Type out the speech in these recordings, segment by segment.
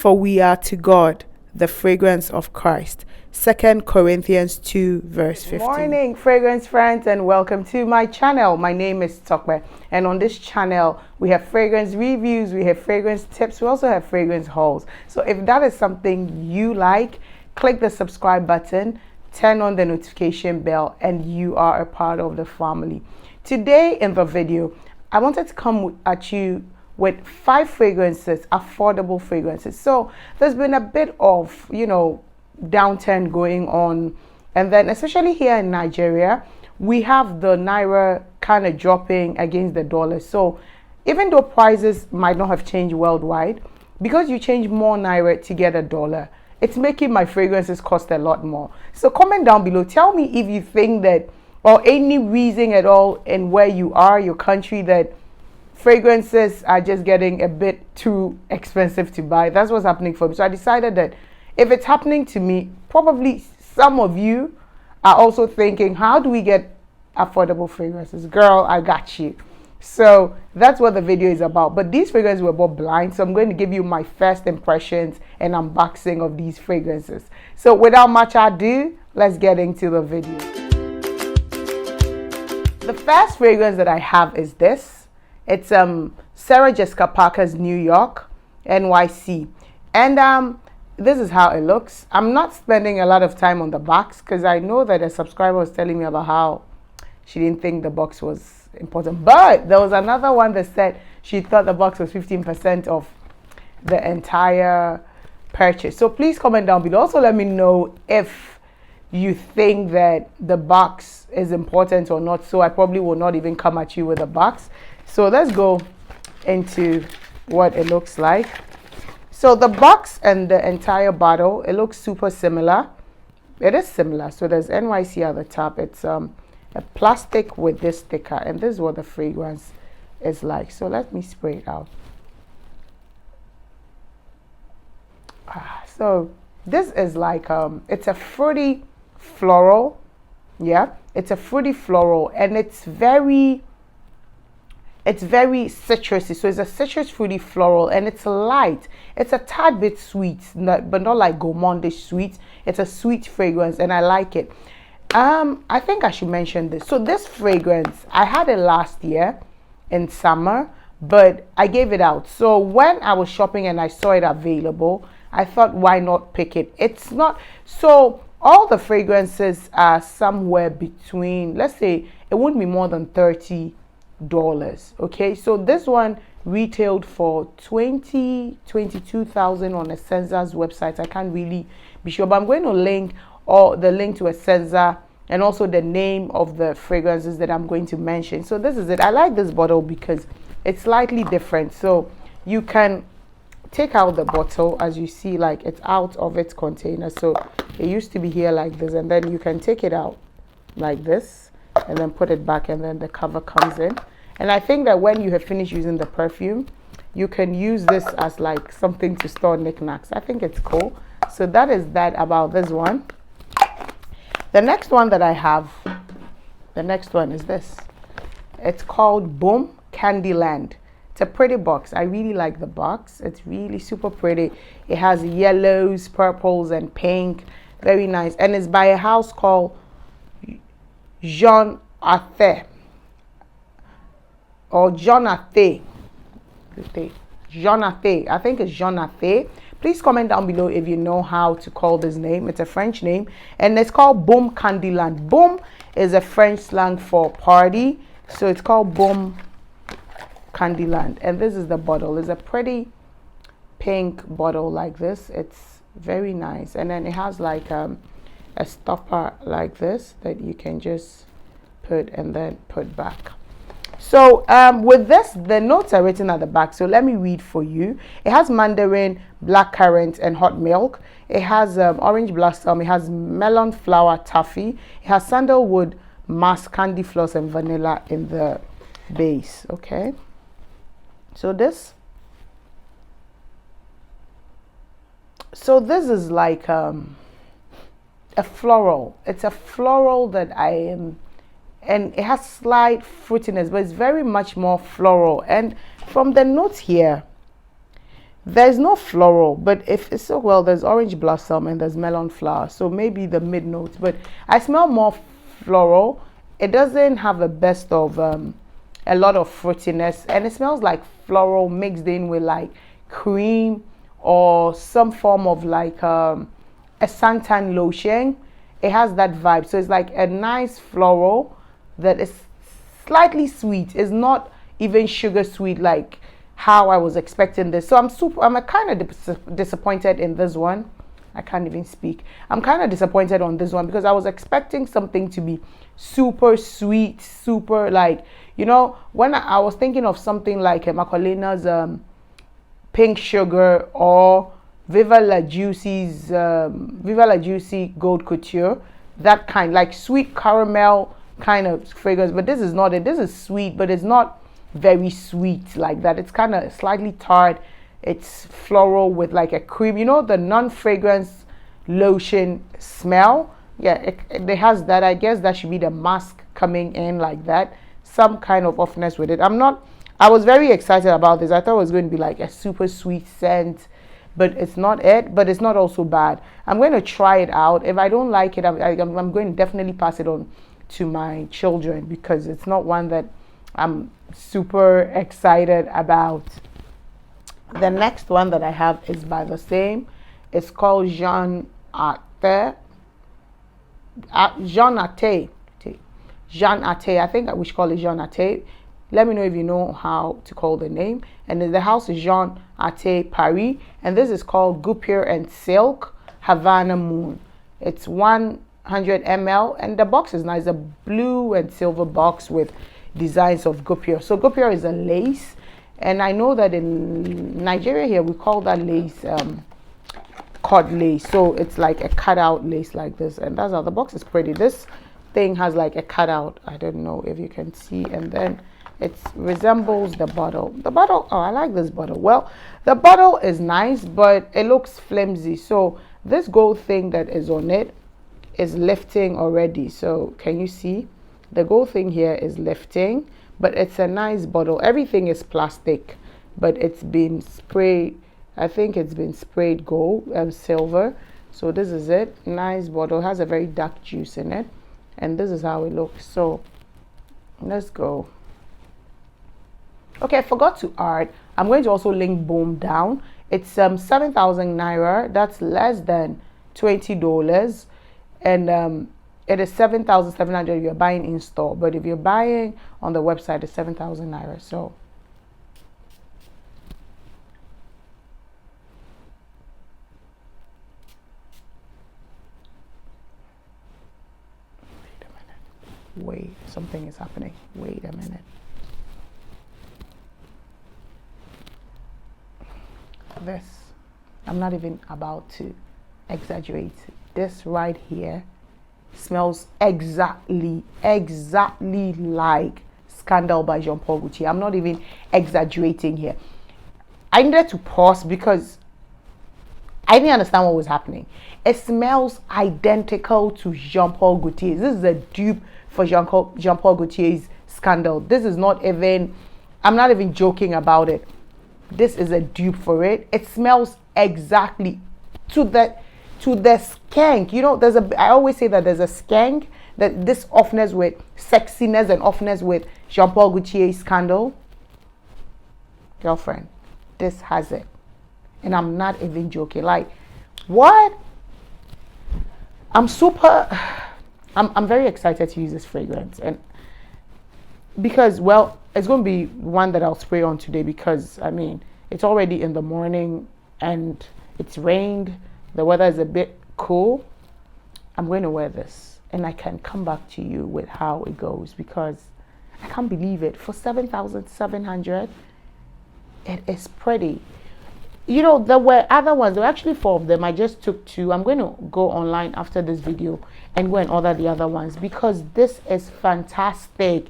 For we are to God the fragrance of Christ. 2 Corinthians 2 verse 15. Good morning, fragrance friends, and welcome to my channel. My name is Tope, and on this channel we have fragrance reviews, we have fragrance tips, we also have fragrance hauls. So if that is something you like, click the subscribe button, turn on the notification bell, and you are a part of the family. Today in the video, I wanted to come at you with 5 fragrances, affordable fragrances. So there's been a bit of, downturn going on. And then especially here in Nigeria, we have the Naira kind of dropping against the dollar. So even though prices might not have changed worldwide, because you change more Naira to get a dollar, it's making my fragrances cost a lot more. So comment down below. Tell me if you think that, or any reason at all in where you are, your country, that fragrances are just getting a bit too expensive to buy. That's what's happening for me. So I decided that if it's happening to me, probably some of you are also thinking, how do we get affordable fragrances? Girl, I got you. So that's what the video is about. But these fragrances were bought blind, so I'm going to give you my first impressions and unboxing of these fragrances. So without much ado, let's get into the video. The first fragrance that I have is this. It's Sarah Jessica Parker's New York NYC, and this is how it looks. I'm not spending a lot of time on the box because I know that a subscriber was telling me about how she didn't think the box was important, but there was another one that said she thought the box was 15% of the entire purchase. So please comment down below. Also let me know if you think that the box is important or not, so I probably will not even come at you with a box. So let's go into what it looks like. So the box and the entire bottle, it looks super similar. It is similar. So there's NYC at the top. It's a plastic with this sticker, and this is what the fragrance is like. So let me spray it out. So this is like it's a fruity floral. Yeah, it's a fruity floral, and it's very citrusy. So it's a citrus fruity floral, and it's light. It's a tad bit sweet, but not like gourmandish sweet. It's a sweet fragrance, and I like it. I think I should mention this. So this fragrance, I had it last year in summer, but I gave it out. So when I was shopping and I saw it available, I thought, why not pick it? It's not so. All the fragrances are somewhere between, let's say, it wouldn't be more than $30. Okay, so this one retailed for $22,000 on Essenza's website. I can't really be sure, but I'm going to link the link to Essenza and also the name of the fragrances that I'm going to mention. So this is it. I like this bottle because it's slightly different. So you can take out the bottle, as you see, like it's out of its container. So it used to be here like this, and then you can take it out like this and then put it back, and then the cover comes in. And I think that when you have finished using the perfume, you can use this as like something to store knickknacks. I think it's cool. So that is that about this one. The next one that I have, the next one is this. It's called Boom Candyland. It's a pretty box. I really like the box. It's really super pretty. It has yellows, purples, and pink. Very nice. And it's by a house called Jonathan. Or Jonathan. Jonathan. I think it's Jonathan. Please comment down below if you know how to call this name. It's a French name, and it's called Boom Candyland. Boom is a French slang for party, so it's called Boom Candyland. And this is the bottle. It's a pretty pink bottle like this. It's very nice, and then it has like a stopper like this that you can just put and then put back. So with this, the notes are written at the back, so let me read for you. It has mandarin, blackcurrant, and hot milk. It has orange blossom. It has melon flower toffee. It has sandalwood, musk, candy floss, and vanilla in the base. Okay, so this is like a floral. It's a floral that I am and it has slight fruitiness, but it's very much more floral. And from the notes here, There's no floral, but if it's so well, there's orange blossom and there's melon flower, so maybe the mid notes. But I smell more floral. It doesn't have a best of a lot of fruitiness, and it smells like floral mixed in with like cream or some form of like a suntan lotion. It has that vibe, so it's like a nice floral that is slightly sweet. It's not even sugar sweet like how I was expecting this. So I'm kind of disappointed in this one. I can't even speak. I'm kind of disappointed on this one because I was expecting something to be super sweet, super like, you know, when I was thinking of something like Macolena's pink sugar or Viva La Juicy's Viva La Juicy Gold Couture, that kind, like sweet caramel kind of fragrance. But this is not it. This is sweet, but it's not very sweet like that. It's kind of slightly tart. It's floral with like a cream, you know, the non-fragrance lotion smell. Yeah, it has that. I guess that should be the mask coming in like that, some kind of offness with it. I was very excited about this. I thought it was going to be like a super sweet scent, but it's not it. But it's not also bad. I'm going to try it out. If I don't like it, I'm going to definitely pass it on to my children because it's not one that I'm super excited about. The next one that I have is by the same. It's called Jean Ate. Jean Ate. I think we should call it Jean Ate. Let me know if you know how to call the name. And then the house is Jean Ate Paris. And this is called Guipure and Silk Havana Moon. It's 100 ml. And the box is nice. A blue and silver box with designs of Guipure. So Guipure is a lace. And I know that in Nigeria here, we call that lace cut lace. So it's like a cutout lace like this. And that's how the box is pretty. This thing has like a cutout. I don't know if you can see. And then it resembles the bottle. The bottle, oh, I like this bottle. Well, the bottle is nice, but it looks flimsy. So this gold thing that is on it is lifting already. So can you see? The gold thing here is lifting. But it's a nice bottle. Everything is plastic, but it's been sprayed. I think it's been sprayed gold and silver. So this is it. Nice bottle. It has a very dark juice in it. And this is how it looks. So let's go. Okay, I forgot to add. I'm going to also link Boom down. It's 7,000 naira. That's less than $20. And it is 7,700 if you're buying in store, but if you're buying on the website, it's 7,000 naira. So wait, something is happening. Wait a minute. This, I'm not even about to exaggerate. This right here smells exactly like Scandal by Jean Paul Gaultier. I'm not even exaggerating here. I needed to pause because I didn't understand what was happening. It smells identical to Jean Paul Gaultier. This is a dupe for Jean Paul Gaultier's Scandal. This is not even, I'm not even joking about it. This is a dupe for it. It smells exactly to the skank. You know, I always say that there's a skank, that this offness with sexiness and offness with Jean Paul Gaultier's Scandal. Girlfriend, this has it. And I'm not even joking. Like, what? I'm very excited to use this fragrance. And because, well, it's going to be one that I'll spray on today because, I mean, it's already in the morning and it's rained. The weather is a bit cool. I'm going to wear this and I can come back to you with how it goes because I can't believe it. For 7,700, it is pretty. You know, there were other ones. There were actually 4 of them. I just took 2. I'm going to go online after this video and go and order the other ones because this is fantastic.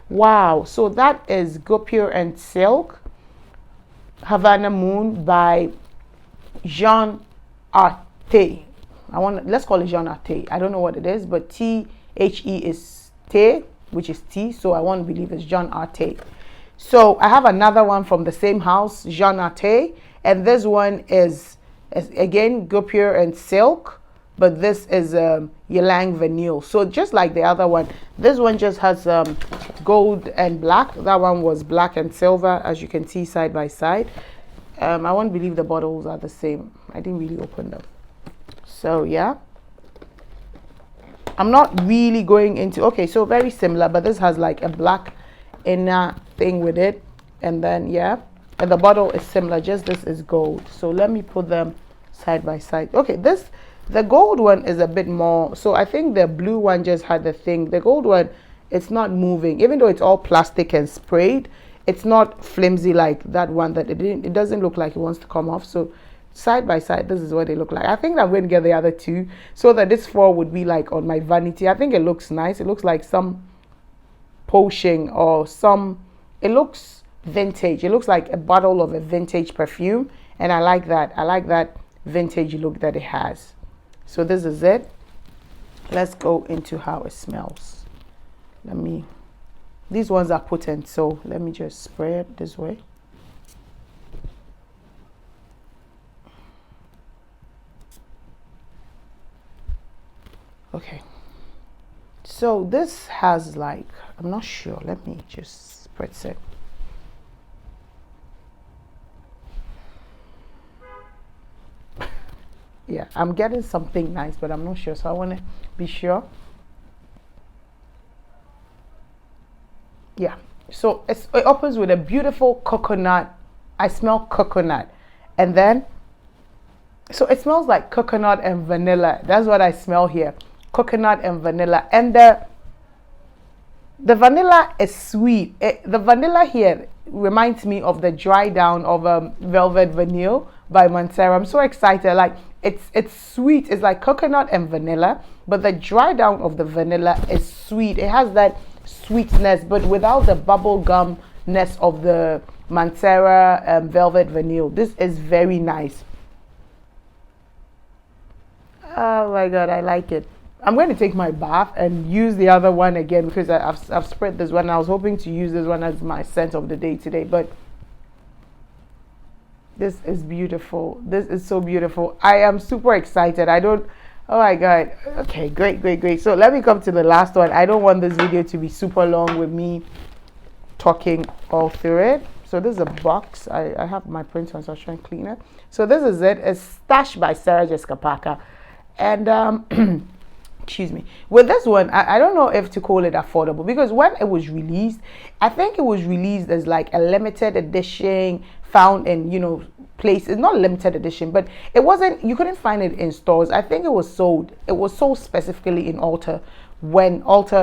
Wow. So that is Guipure and Silk Havana Moon by Jean Ate. Let's call it Jean Ate. I don't know what it is, but THE is Te, which is T. So I want to believe it's Jean Ate. So I have another one from the same house, Jean Ate, And this one is again Guipure and Silk, but this is Ylang Vanille. So just like the other one, this one just has gold and black. That one was black and silver, as you can see side by side. I won't believe the bottles are the same. I didn't really open them. So yeah, I'm not really going into, okay, so very similar, but this has like a black inner thing with it. And then yeah, and the bottle is similar, just this is gold. So let me put them side by side. Okay, the gold one is a bit more, so I think the blue one just had the thing. The gold one, it's not moving, even though it's all plastic and sprayed. It's not flimsy like that one that it doesn't look like it wants to come off. So side by side, this is what they look like. I think I'm going to get the other two so that this 4 would be like on my vanity. I think it looks nice. It looks like some potion or some, it looks vintage. It looks like a bottle of a vintage perfume, and I like that. I like that vintage look that it has. So this is it. Let's go into how it smells. These ones are potent, so let me just spray it this way. Okay, so this has like, I'm not sure, let me just spritz it. Yeah, I'm getting something nice, but I'm not sure, so I want to be sure. Yeah, so it opens with a beautiful coconut. I smell coconut, and then so it smells like coconut and vanilla. That's what I smell here, coconut and vanilla. And the vanilla is sweet. The vanilla here reminds me of the dry down of Velvet Vanille by Mancera. I'm so excited. Like it's sweet. It's like coconut and vanilla, but the dry down of the vanilla is sweet. It has that sweetness, but without the bubble gumness of the Mancera Velvet Vanille. This is very nice. Oh my god, I like it. I'm going to take my bath and use the other one again because I've spread this one. I was hoping to use this one as my scent of the day today, but this is beautiful. This is so beautiful. I am super excited. Oh my god. Okay, great. So let me come to the last one. I don't want this video to be super long with me talking all through it. So this is a box. I have my print on, so I'll try and clean it. So this is it. It's Stash by Sarah Jessica Parker. And excuse me, with this one, I don't know if to call it affordable, because when it was released, I think it was released as like a limited edition, found in places, not limited edition, but it wasn't, you couldn't find it in stores. I think it was sold specifically in Ulta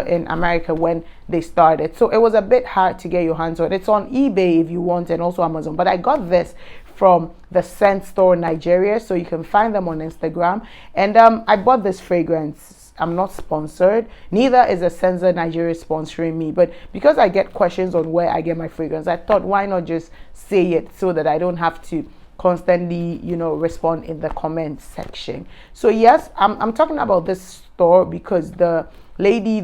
in America when they started, so it was a bit hard to get your hands on. It's on eBay if you want, and also Amazon, but I got this from the Scent Store Nigeria, so you can find them on Instagram. And I bought this fragrance. I'm not sponsored, neither is a Senza Nigeria sponsoring me, but because I get questions on where I get my fragrance, I thought, why not just say it so that I don't have to constantly respond in the comment section. So yes, I'm talking about this store because the lady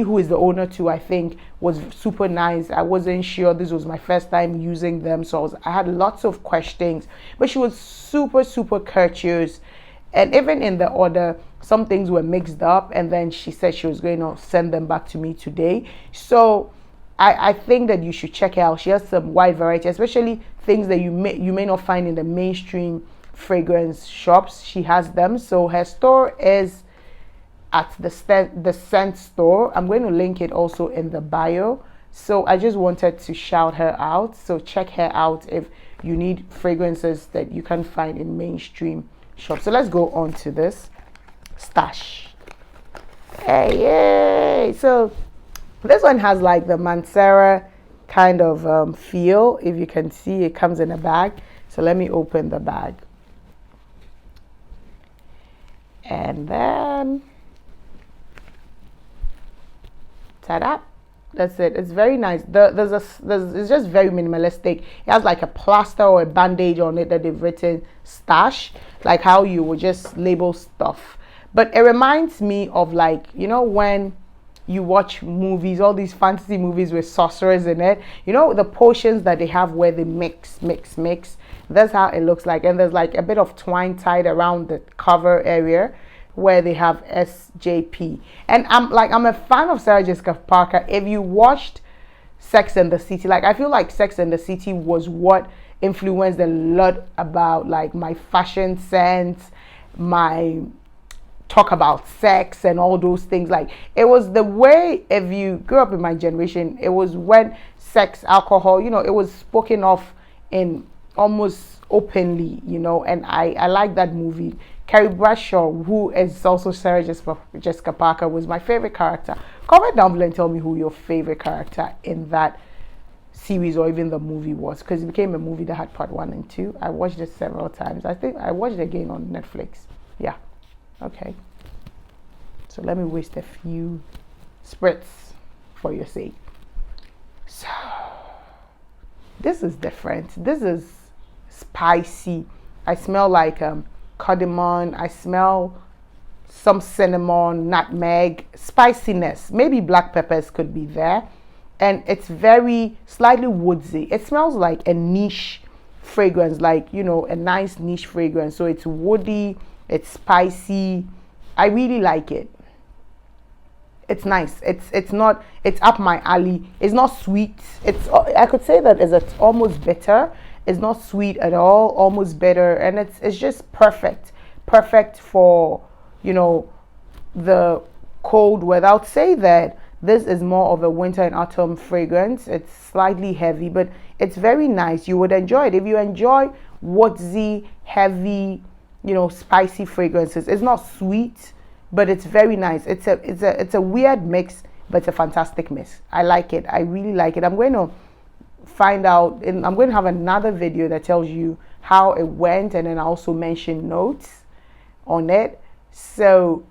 who is the owner too, I think, was super nice. I wasn't sure, this was my first time using them, so I had lots of questions, but she was super courteous. And even in the order, some things were mixed up, and then she said she was going to send them back to me today. So I think that you should check it out. She has some wide variety, especially things that you may not find in the mainstream fragrance shops. She has them. So her store is at the Scent Store. I'm going to link it also in the bio. So I just wanted to shout her out. So check her out if you need fragrances that you can find in mainstream shops. So let's go on to this Stash. Hey, yay! So this one has like the Mancera kind of feel. If you can see, it comes in a bag. So let me open the bag. And then ta-da! That's it. It's very nice. It's just very minimalistic. It has like a plaster or a bandage on it that they've written Stash, like how you would just label stuff. But it reminds me of, like, when you watch movies, all these fantasy movies with sorcerers in it, the potions that they have where they mix. That's how it looks like. And there's like a bit of twine tied around the cover area where they have SJP. And I'm a fan of Sarah Jessica Parker. If you watched Sex and the City, like I feel like Sex and the City was what influenced a lot about like my fashion sense, my talk about sex and all those things. Like it was the way, if you grew up in my generation, it was when sex, alcohol, you know, it was spoken of in almost openly, you know. And I like that movie. Carrie Bradshaw, who is also Sarah Jessica Parker, was my favorite character. Comment down below and tell me who your favorite character in that series or even the movie was, because it became a movie that had part 1 and 2. I watched it several times. I think I watched it again on Netflix. Yeah. Okay, so let me waste a few spritz for your sake. So this is different. This is spicy. I smell like cardamom. I smell some cinnamon, nutmeg, spiciness. Maybe black peppers could be there. And it's very slightly woodsy. It smells like a niche fragrance, like, you know, a nice niche fragrance. So it's woody. It's spicy. I really like it. It's nice. It's not. It's up my alley. It's not sweet. I could say that it's almost bitter. It's not sweet at all. Almost bitter, and it's just perfect. Perfect for, you know, the cold weather. I would say that this is more of a winter and autumn fragrance. It's slightly heavy, but it's very nice. You would enjoy it if you enjoy woodsy, heavy, you know, spicy fragrances. It's not sweet, but it's very nice. It's a weird mix, but it's a fantastic mix. I like it. I really like it. I'm going to find out, and I'm going to have another video that tells you how it went, and then I also mention notes on it. So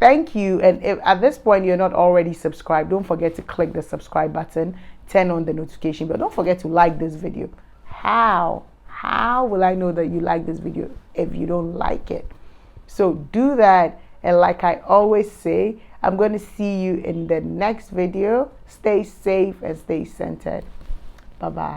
thank you. And if at this point you're not already subscribed, don't forget to click the subscribe button, turn on the notification bell. Don't forget to like this video. How will I know that you like this video if you don't like it? So do that. And like I always say, I'm going to see you in the next video. Stay safe and stay centered. Bye-bye.